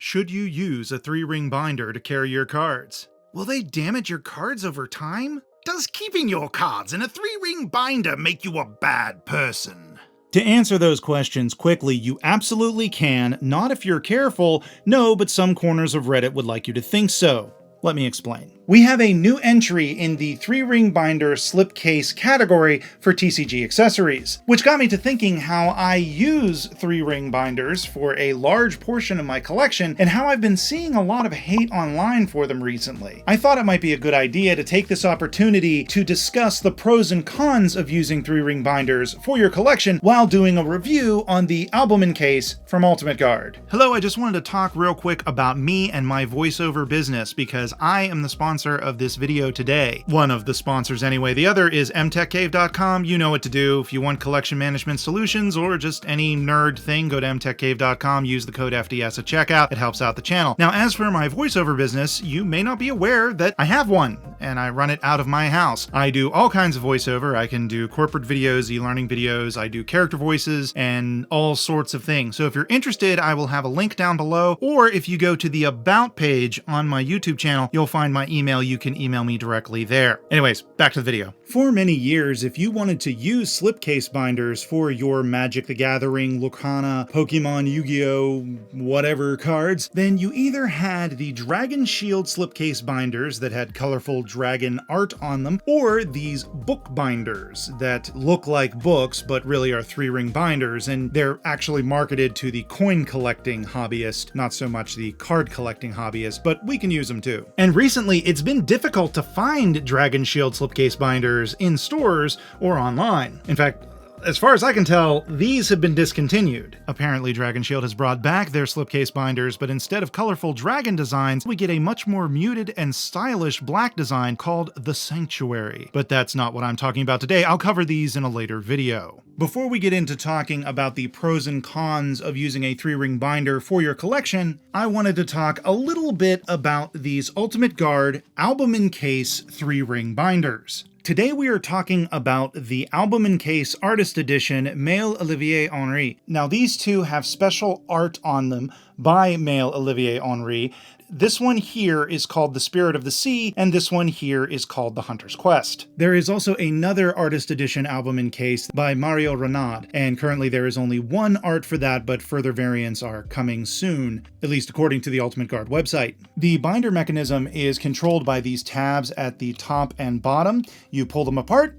Should you use a 3-ring binder to carry your cards? Will they damage your cards over time? Does keeping your cards in a 3-ring binder make you a bad person? To answer those questions quickly, you absolutely can. Not if you're careful. No, but some corners of Reddit would like you to think so. Let me explain. We have a new entry in the 3-ring binder slipcase category for TCG accessories, which got me to thinking how I use 3-ring binders for a large portion of my collection and how I've been seeing a lot of hate online for them recently. I thought it might be a good idea to take this opportunity to discuss the pros and cons of using 3-ring binders for your collection while doing a review on the album in case from Ultimate Guard. Hello, I just wanted to talk real quick about me and my voiceover business because I am the sponsor of this video today. One of the sponsors anyway. The other is mtechcave.com. You know what to do. If you want collection management solutions or just any nerd thing, go to mtechcave.com, use the code FDS at checkout. It helps out the channel. Now, as for my voiceover business, you may not be aware that I have one, and I run it out of my house. I do all kinds of voiceover. I can do corporate videos, e-learning videos, I do character voices, and all sorts of things. So if you're interested, I will have a link down below, or if you go to the About page on my YouTube channel, you'll find my email. You can email me directly there. Anyways, back to the video. For many years, if you wanted to use slipcase binders for your Magic the Gathering, Lucana, Pokemon, Yu-Gi-Oh, whatever cards, then you either had the Dragon Shield slipcase binders that had colorful dragon art on them, or these book binders that look like books but really are 3-ring binders, and they're actually marketed to the coin collecting hobbyist, not so much the card collecting hobbyist, but we can use them too. And recently, it's been difficult to find Dragon Shield slipcase binders in stores or online. In fact, as far as I can tell, these have been discontinued. Apparently, Dragon Shield has brought back their slipcase binders, but instead of colorful dragon designs, we get a much more muted and stylish black design called the Sanctuary. But that's not what I'm talking about today. I'll cover these in a later video. Before we get into talking about the pros and cons of using a 3-ring binder for your collection, I wanted to talk a little bit about these Ultimate Guard album in case 3-ring binders. Today we are talking about the Album in Case Artist Edition Mail Olivier Henry. Now these two have special art on them by Mail Olivier Henry. This one here is called The Spirit of the Sea, and this one here is called The Hunter's Quest. There is also another Artist Edition album in case by Mario Renaud, and currently there is only one art for that, but further variants are coming soon, at least according to the Ultimate Guard website. The binder mechanism is controlled by these tabs at the top and bottom. You pull them apart,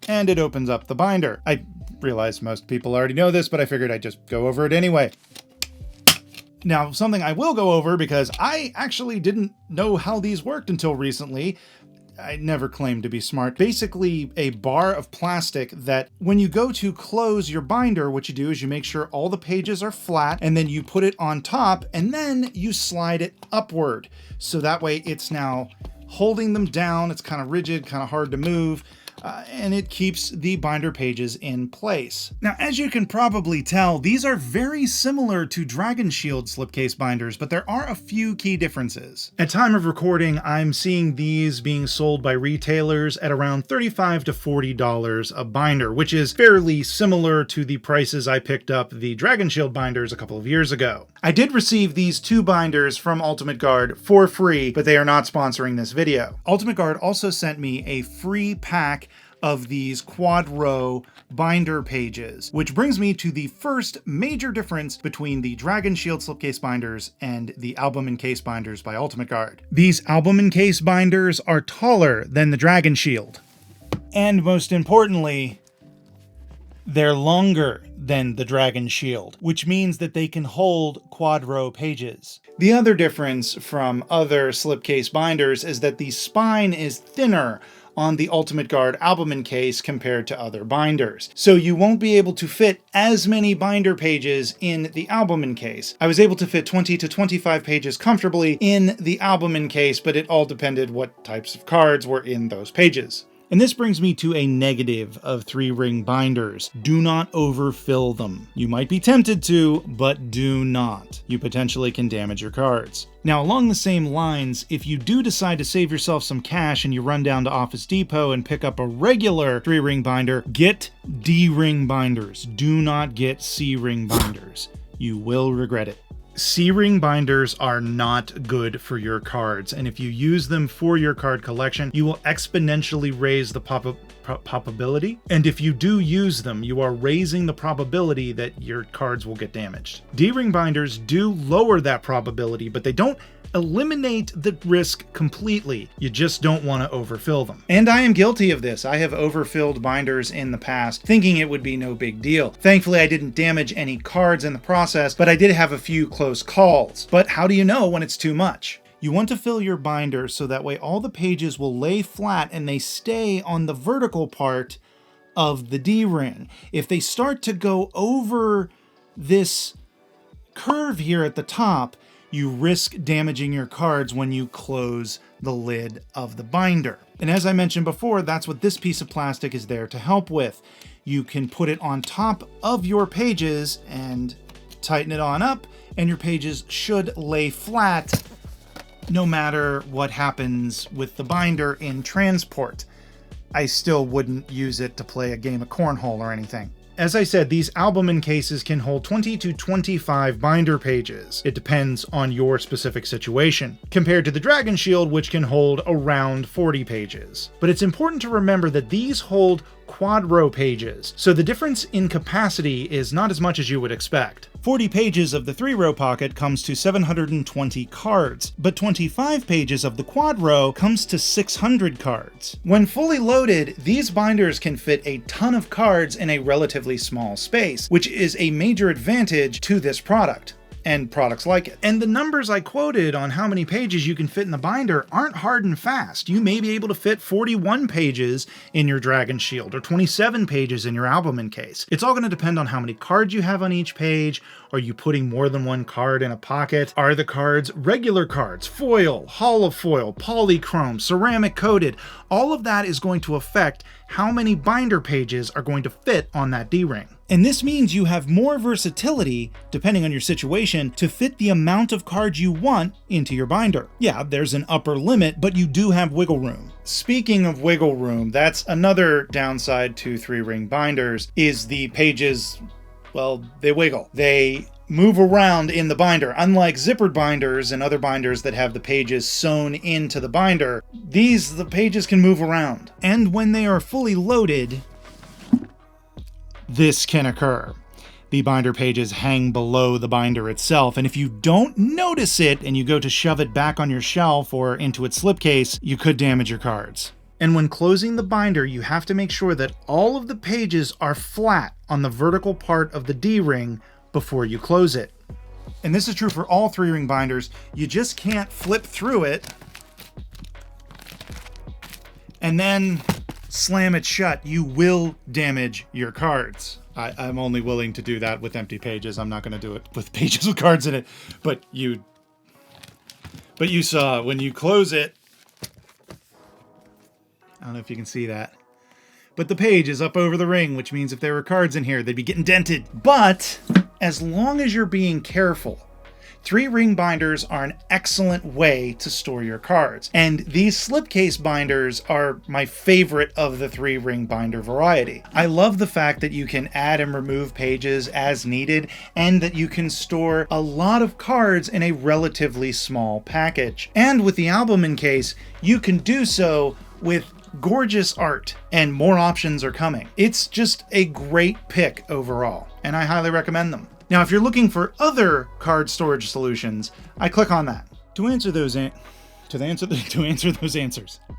and it opens up the binder. I realize most people already know this, but I figured I'd just go over it anyway. Now, something I will go over because I actually didn't know how these worked until recently. I never claimed to be smart. Basically, a bar of plastic that when you go to close your binder, what you do is you make sure all the pages are flat, and then you put it on top, and then you slide it upward. So that way it's now holding them down. It's kind of rigid, kind of hard to move. And it keeps the binder pages in place. Now, as you can probably tell, these are very similar to Dragon Shield slipcase binders, but there are a few key differences. At time of recording, I'm seeing these being sold by retailers at around $35 to $40 a binder, which is fairly similar to the prices I picked up the Dragon Shield binders a couple of years ago. I did receive these two binders from Ultimate Guard for free, but they are not sponsoring this video. Ultimate Guard also sent me a free pack of these quad row binder pages, which brings me to the first major difference between the Dragon Shield slipcase binders and the album in case binders by Ultimate Guard. These album in case binders are taller than the Dragon Shield. And most importantly, they're longer than the Dragon Shield, which means that they can hold quad row pages. The other difference from other slipcase binders is that the spine is thinner on the Ultimate Guard album in case compared to other binders. So you won't be able to fit as many binder pages in the album in case. I was able to fit 20 to 25 pages comfortably in the album in case, but it all depended what types of cards were in those pages. And this brings me to a negative of 3-ring binders. Do not overfill them. You might be tempted to, but do not. You potentially can damage your cards. Now, along the same lines, if you do decide to save yourself some cash and you run down to Office Depot and pick up a regular 3-ring binder, get D-ring binders. Do not get C-ring binders. You will regret it. C-ring binders are not good for your cards, and if you use them for your card collection, you will exponentially raise the probability. And if you do use them, you are raising the probability that your cards will get damaged. D-ring binders do lower that probability, but they don't eliminate the risk completely. You just don't want to overfill them. And I am guilty of this. I have overfilled binders in the past, thinking it would be no big deal. Thankfully, I didn't damage any cards in the process, but I did have a few close calls. But how do you know when it's too much? You want to fill your binder so that way all the pages will lay flat and they stay on the vertical part of the D-ring. If they start to go over this curve here at the top, you risk damaging your cards when you close the lid of the binder. And as I mentioned before, that's what this piece of plastic is there to help with. You can put it on top of your pages and tighten it on up, and your pages should lay flat no matter what happens with the binder in transport. I still wouldn't use it to play a game of cornhole or anything. As I said, these albumin cases can hold 20 to 25 binder pages. It depends on your specific situation, compared to the Dragon Shield, which can hold around 40 pages. But it's important to remember that these hold quad-row pages, so the difference in capacity is not as much as you would expect. 40 pages of the 3-row pocket comes to 720 cards, but 25 pages of the quad-row comes to 600 cards. When fully loaded, these binders can fit a ton of cards in a relatively small space, which is a major advantage to this product and products like it. And the numbers I quoted on how many pages you can fit in the binder aren't hard and fast. You may be able to fit 41 pages in your Dragon Shield or 27 pages in your albumin case. It's all going to depend on how many cards you have on each page. Are you putting more than one card in a pocket? Are the cards regular cards, foil, holofoil, polychrome, ceramic coated? All of that is going to affect how many binder pages are going to fit on that D-ring. And this means you have more versatility, depending on your situation, to fit the amount of cards you want into your binder. Yeah, there's an upper limit, but you do have wiggle room. Speaking of wiggle room, that's another downside to 3-ring binders, is the pages, well, they wiggle. They move around in the binder. Unlike zippered binders and other binders that have the pages sewn into the binder, the pages can move around. And when they are fully loaded, this can occur. The binder pages hang below the binder itself, and if you don't notice it and you go to shove it back on your shelf or into its slipcase, you could damage your cards. And when closing the binder, you have to make sure that all of the pages are flat on the vertical part of the D-ring before you close it. And this is true for all 3-ring binders. You just can't flip through it and then slam it shut. You will damage your cards. I'm only willing to do that with empty pages. I'm not going to do it with pages with cards in it. But you saw when you close it, I don't know if you can see that, but the page is up over the ring, which means if there were cards in here, they'd be getting dented. But as long as you're being careful, 3-ring binders are an excellent way to store your cards. And these slipcase binders are my favorite of the 3-ring binder variety. I love the fact that you can add and remove pages as needed, and that you can store a lot of cards in a relatively small package. And with the albumin case, you can do so with gorgeous art, and more options are coming. It's just a great pick overall, and I highly recommend them. Now, if you're looking for other card storage solutions, I click on that. To answer those answers.